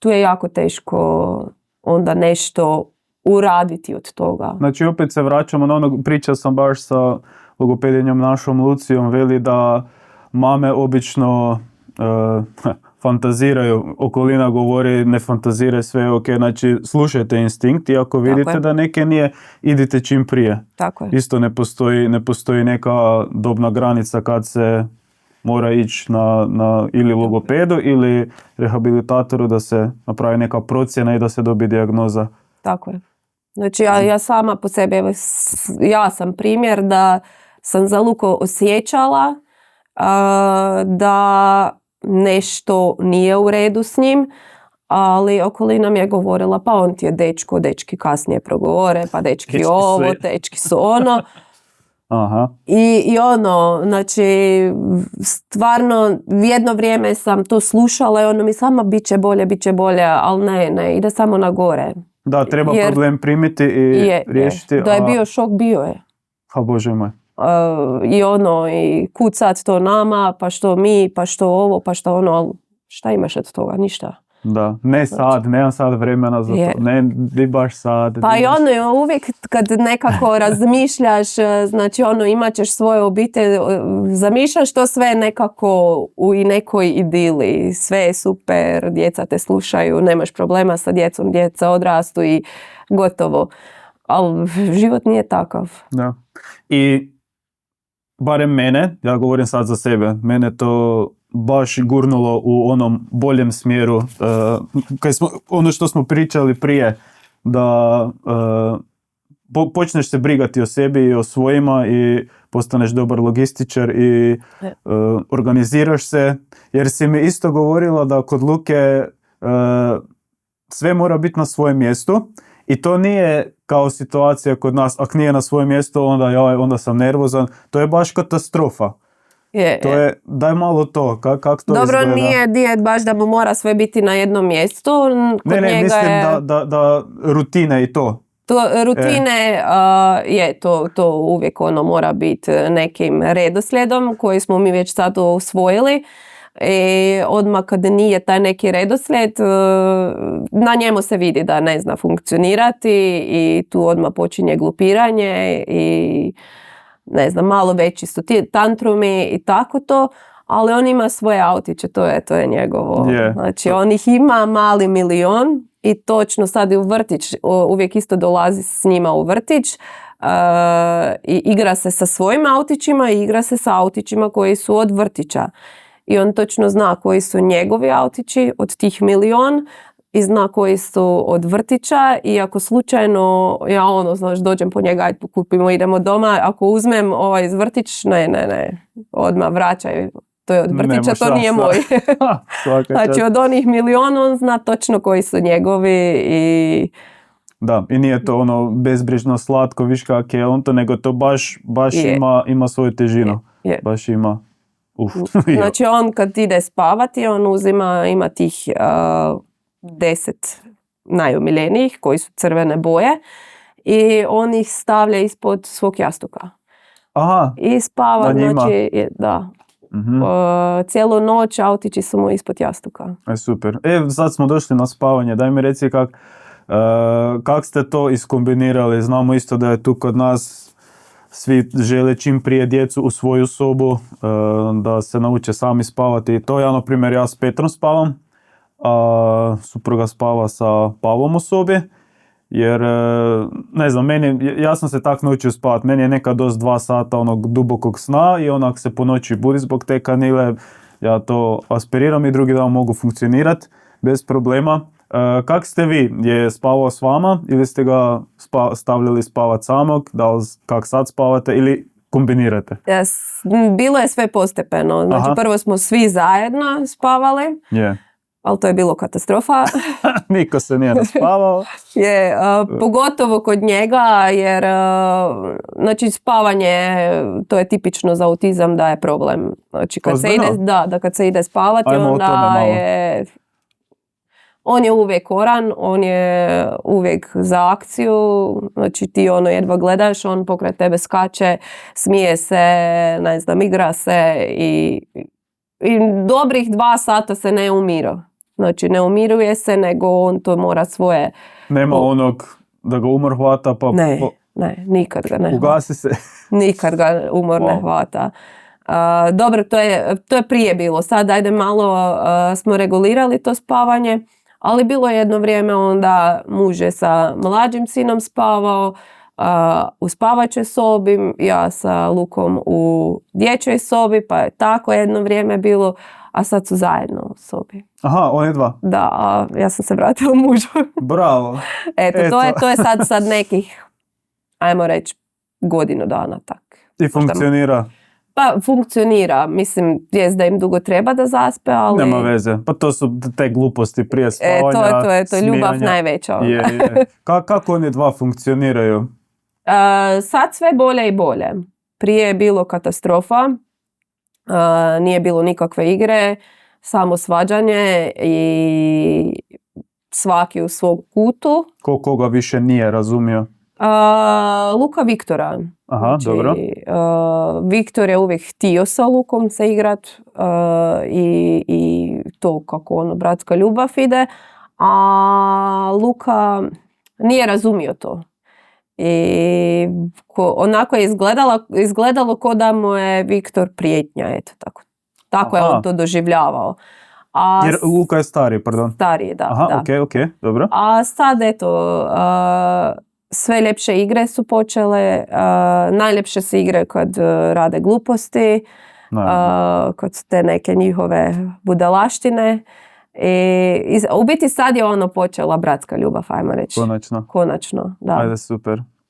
tu je jako teško onda nešto uraditi od toga. Znači opet se vraćamo na ono, pričao sam baš sa logopedinjom našom Lucijom, veli da mame obično fantaziraju, okolina govori ne fantaziraj, sve je ok, znači slušajte instinkt i ako vidite je. da neke nije, idite čim prije. Tako je. Isto ne postoji neka dobna granica kad se mora ići na ili logopedu ili rehabilitatoru da se napravi neka procjena i da se dobije dijagnoza. Tako je. Znači ja sama po sebi, evo, ja sam primjer da sam za Luko osjećala da nešto nije u redu s njim, ali okolina mi je govorila pa on ti je dečko, dečki kasnije progovore, pa dečki ovo, dečki su ono. Aha. I ono, znači, stvarno, jedno vrijeme sam to slušala i ono mi sama bit će bolje, ali ne, ide samo na gore. Da, treba problem primiti i riješiti. Da je bio šok, bio je. Ha, Bože moj. I ono, i kud sad to nama, pa što mi, pa što ovo, pa što ono, ali šta imaš od toga, ništa. Da, ne sad, nemam sad vremena za to, ne, di baš sad. Pa i ono, uvijek kad nekako razmišljaš, znači ono, imat ćeš svoju obitelj, zamišljaš to sve nekako u i nekoj idili, sve je super, djeca te slušaju, nemaš problema sa djecom, djeca odrastu i gotovo. Ali život nije takav. Da. I barem mene, ja govorim sad za sebe, mene to baš gurnulo u onom boljem smjeru. Ono što smo pričali prije, da počneš se brigati o sebi i o svojima i postaneš dobar logističar i organiziraš se. Jer si mi isto govorila da kod Luke sve mora biti na svojem mjestu. I to nije kao situacija kod nas, ako nije na svojem mjestu, onda sam nervozan. To je baš katastrofa. Je, daj malo to, kako to dobro, izgleda? Nije baš da mu mora sve biti na jednom mjestu. Ne, mislim da rutine i to. Rutine to uvijek ono mora biti nekim redoslijedom koji smo mi već sad usvojili. I odmah kad nije taj neki redoslijed, na njemu se vidi da ne zna funkcionirati i tu odmah počinje glupiranje i ne znam, malo veći su ti tantrumi i tako to, ali on ima svoje autiće, to je njegovo. Znači on ih ima mali milion i točno sad i u vrtić, uvijek isto dolazi s njima u vrtić i igra se sa svojim autićima i igra se sa autićima koji su od vrtića. I on točno zna koji su njegovi autići od tih milion i zna koji su od vrtića i ako slučajno dođem po njega, ajde kupimo, idemo doma, ako uzmem iz vrtić, ne, odmah vraćaj, to je od vrtića, to nije moj. Znači od onih miliona on zna točno koji su njegovi i... Da, i nije to ono bezbrižno slatko, viš kak je on to, nego to baš ima svoju težinu. Baš ima. Znači on kad ide spavati, on ima tih 10 najomiljenijih koji su crvene boje i on ih stavlja ispod svog jastuka. Aha, i spava, znači, da. Mm-hmm. Cijelu noć autići su mu ispod jastuka. Super. Sad smo došli na spavanje. Daj mi reci kak ste to iskombinirali. Znamo isto da je tu kod nas svi žele čim prije djecu u svoju sobu, da se nauče sami spavati. I to ja, na primjer, ja s Petrom spavam, a supruga spava sa Pavlom u sobi. Jer, ne znam, ja sam se tak naučio spavati. Meni je nekad dost 2 sata onog dubokog sna i onak se po noći budi zbog te kanile. Ja to aspiriram i drugi dan mogu funkcionirati bez problema. Kak ste vi? Je spavao s vama ili ste ga stavljali spavat samog? Kak sad spavate ili kombinirate? Bilo je sve postepeno. Znači, prvo smo svi zajedno spavali. Yeah. Ali to je bilo katastrofa. Niko se nije naspavao. Pogotovo kod njega, jer znači spavanje, to je tipično za autizam da je problem. Znači kad se ide spavati, onda je... On je uvijek oran, on je uvijek za akciju, znači ti jedva gledaš, on pokraj tebe skače, smije se, ne znam, igra se i dobrih 2 sata se ne umiro. Znači ne umiruje se, nego on to mora svoje... Nema onog da ga umor hvata pa... Ne, nikad ga ne hvata. Ugasi se. Nikad ga umor ne hvata. Dobro, to je prije bilo. Sad ajde malo smo regulirali to spavanje, ali bilo je jedno vrijeme onda muž je sa mlađim sinom spavao u spavačoj sobi, ja sa Lukom u dječjoj sobi, pa je tako jedno vrijeme bilo, a sad su zajedno u sobi. Aha, oni dva. Da, a ja sam se vratila mužu. Bravo. Eto. To je sad nekih, ajmo reći, godinu dana tak. I funkcionira. Pa funkcionira, mislim, jest da im dugo treba da zaspe, ali... Nema veze, pa to su te gluposti prije spavanja. To je ljubav najveća. Je. Kako oni dva funkcioniraju? Sad sve bolje i bolje. Prije je bilo katastrofa, nije bilo nikakve igre, samo svađanje i svaki u svom kutu. Koga više nije razumio? Luka Viktora. Aha, znači, dobro. Viktor je uvijek htio sa Lukom se igrat i to kako ono bratska ljubav ide, a Luka nije razumio to. I onako je izgledalo ko da mu je Viktor prijetnja, eto tako. Tako je on to doživljavao. Jer Luka je stariji, pardon. Stariji, da. Aha, da. ok, dobro. A sad, eto, sve ljepše igre su počele, najljepše se igre kad rade gluposti, kad su te neke njihove budalaštine. I u biti sad je ono počela bratska ljubav, ajmo reći. Konačno, da.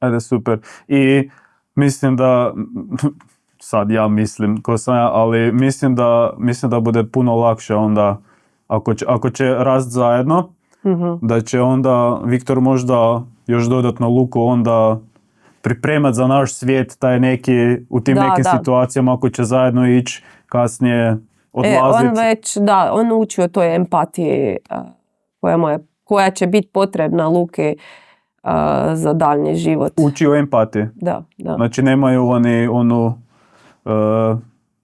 Ajde super. I mislim da, sad ja mislim, ko sam ja, ali mislim da bude puno lakše onda, ako će rast zajedno, da će onda Viktor možda još dodatno Luku onda pripremat za naš svijet taj neki, u tim nekim situacijama ako će zajedno ići kasnije odlaziti. On uči o toj empatiji koja će biti potrebna Luki za daljnji život. Uči o empatiji. Da. Znači nemaju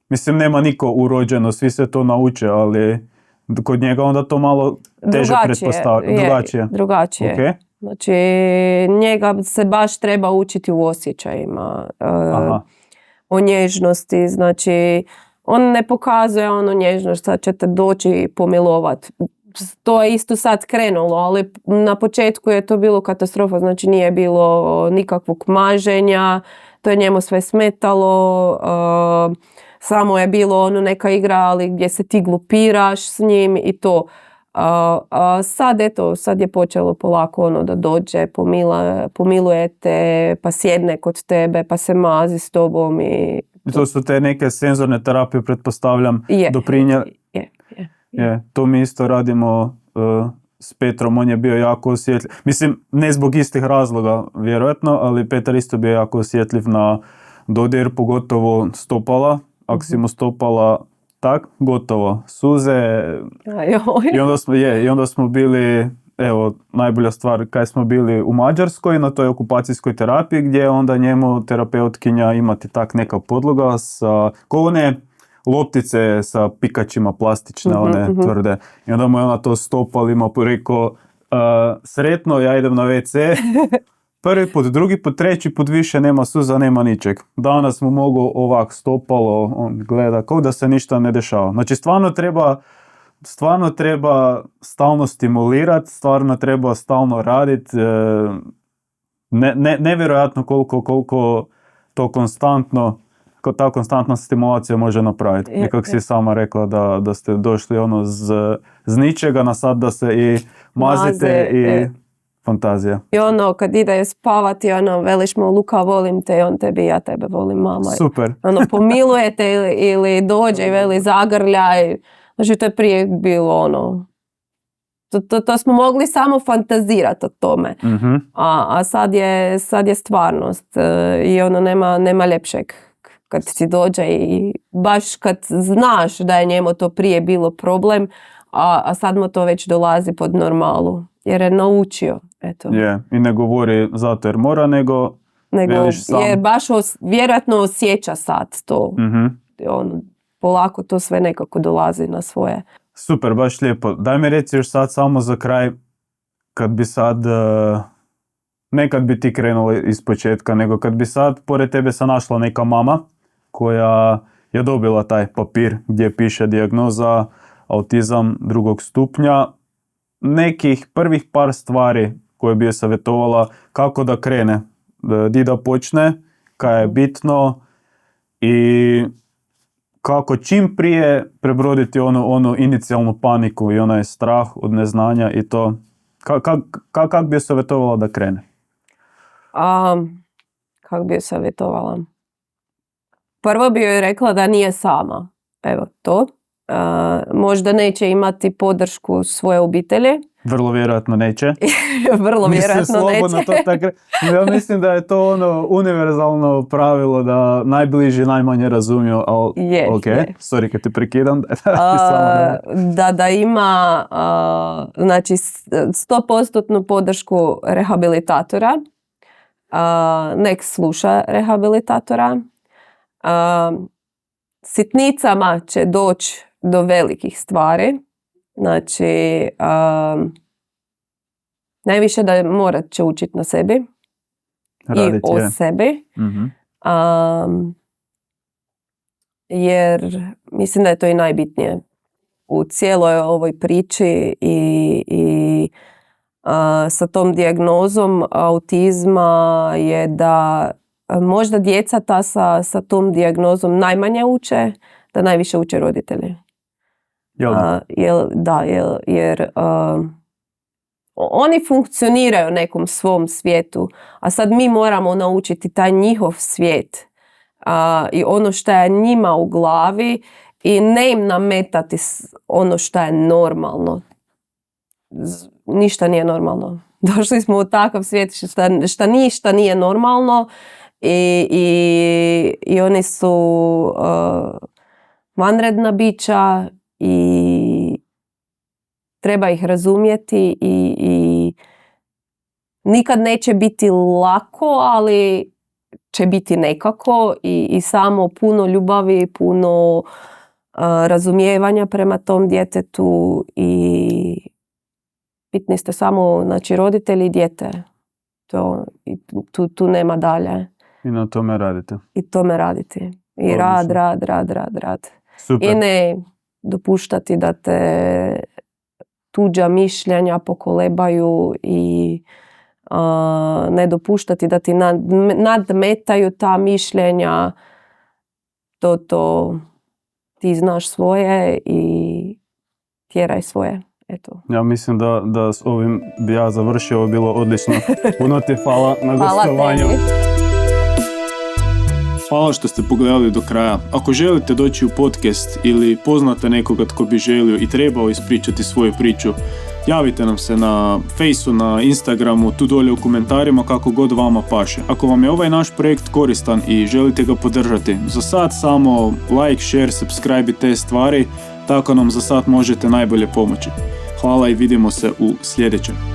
mislim nema niko urođeno, svi se to nauče, ali kod njega onda to malo teže pretpostavlja. Drugačije. Okay. Znači, njega se baš treba učiti u osjećajima, o nježnosti. Znači, on ne pokazuje onu nježnost, sad ćete doći pomilovat. To je isto sad krenulo, ali na početku je to bilo katastrofa. Znači, nije bilo nikakvog maženja, to je njemu sve smetalo. Samo je bilo neka igra, ali gdje se ti glupiraš s njim i to. Sad je počelo polako da dođe, pomiluje te, pa sjedne kod tebe, pa se mazi s tobom. I to su te neke senzorne terapije, pretpostavljam, doprinijeli. Je. To mi isto radimo s Petrom, on je bio jako osjetljiv. Mislim, ne zbog istih razloga, vjerojatno, ali Petar isto bio jako osjetljiv na dodir, pogotovo stopala. Ako si mu stopala tak, gotovo. Suze. I onda smo bili, evo, najbolja stvar, kaj smo bili u Mađarskoj na toj okupacijskoj terapiji, gdje onda njemu terapeutkinja imati tak neka podloga sa one loptice sa pikačima plastične, one tvrde. I onda mu je ona to stopalima rekao, sretno, ja idem na WC. Prvi put, drugi put, treći put više nema suza, nema ničeg. Danas mu mogu ovak stopalo, on gleda kao da se ništa ne dešava. Znači stvarno treba stalno stimulirati, stvarno treba stalno raditi. Nevjerojatno koliko to konstantno, ta konstantna stimulacija može napraviti. I kako si sama rekla da ste došli z ničega na sad da se i mazite i fantazija. I kad ide spavati, veliš mu Luka volim te, on tebi, ja tebe volim mama. Super. Pomiluje te ili dođe i veli zagrljaj. Znači to je prije bilo to smo mogli samo fantazirati o tome. A sad je stvarnost i nema ljepšeg kad ti dođe i baš kad znaš da je njemu to prije bilo problem, a sad mu to već dolazi pod normalu. Jer je naučio. Eto. I ne govori zato jer mora, nego jer baš vjerojatno osjeća sad to. Polako to sve nekako dolazi na svoje. Super, baš lijepo. Daj mi reci još sad samo za kraj, kad bi sad, ne kad bi ti krenula iz početka, nego kad bi sad pored tebe se našla neka mama koja je dobila taj papir gdje piše dijagnoza autizam 2. stupnja. Nekih prvih par stvari koje bi je savjetovala kako da krene, di da počne, kaj je bitno i kako čim prije prebroditi onu inicijalnu paniku i onaj strah od neznanja i to. Kako bi je savjetovala da krene? Kako bi je savjetovala? Prvo bi joj rekla da nije sama. Evo to. Možda neće imati podršku svoje obitelji. Vrlo vjerojatno neće. Vrlo vjerojatno neće. To tako, ja mislim da je to ono univerzalno pravilo da najbliži najmanje razumiju, ali sorry kad te prekidam. Da ima znači 100% podršku rehabilitatora. Nek sluša rehabilitatora. Sitnicama će doći do velikih stvari. Znači, najviše da morat će učiti na sebi i o sebi. Mm-hmm. Jer mislim da je to i najbitnije u cijeloj ovoj priči i sa tom dijagnozom autizma je da možda djeca ta sa tom dijagnozom najmanje uče, da najviše uče roditelji. Jer oni funkcioniraju u nekom svom svijetu, a sad mi moramo naučiti taj njihov svijet i ono što je njima u glavi i ne im nametati ono što je normalno. Ništa nije normalno. Došli smo u takav svijet što ništa nije normalno i oni su vanredna bića i treba ih razumjeti i nikad neće biti lako, ali će biti nekako i samo puno ljubavi, puno razumijevanja prema tom djetetu i bitni ste samo, znači, roditelji i dijete. Tu nema dalje. I na tome radite. I tome raditi. I rad. Super. I ne dopuštati da te tuđa mišljenja pokolebaju i ne dopuštati da ti nadmetaju ta mišljenja. To ti znaš svoje i tjeraj svoje. Eto. Ja mislim da s ovim bi ja završio, ovo bilo odlično. Puno ti hvala na gostovanju. Hvala što ste pogledali do kraja. Ako želite doći u podcast ili poznate nekoga tko bi želio i trebao ispričati svoju priču, javite nam se na Faceu, na Instagramu, tu dolje u komentarima, kako god vama paše. Ako vam je ovaj naš projekt koristan i želite ga podržati, za sad samo like, share, subscribe i te stvari, tako nam za sad možete najbolje pomoći. Hvala i vidimo se u sljedećem.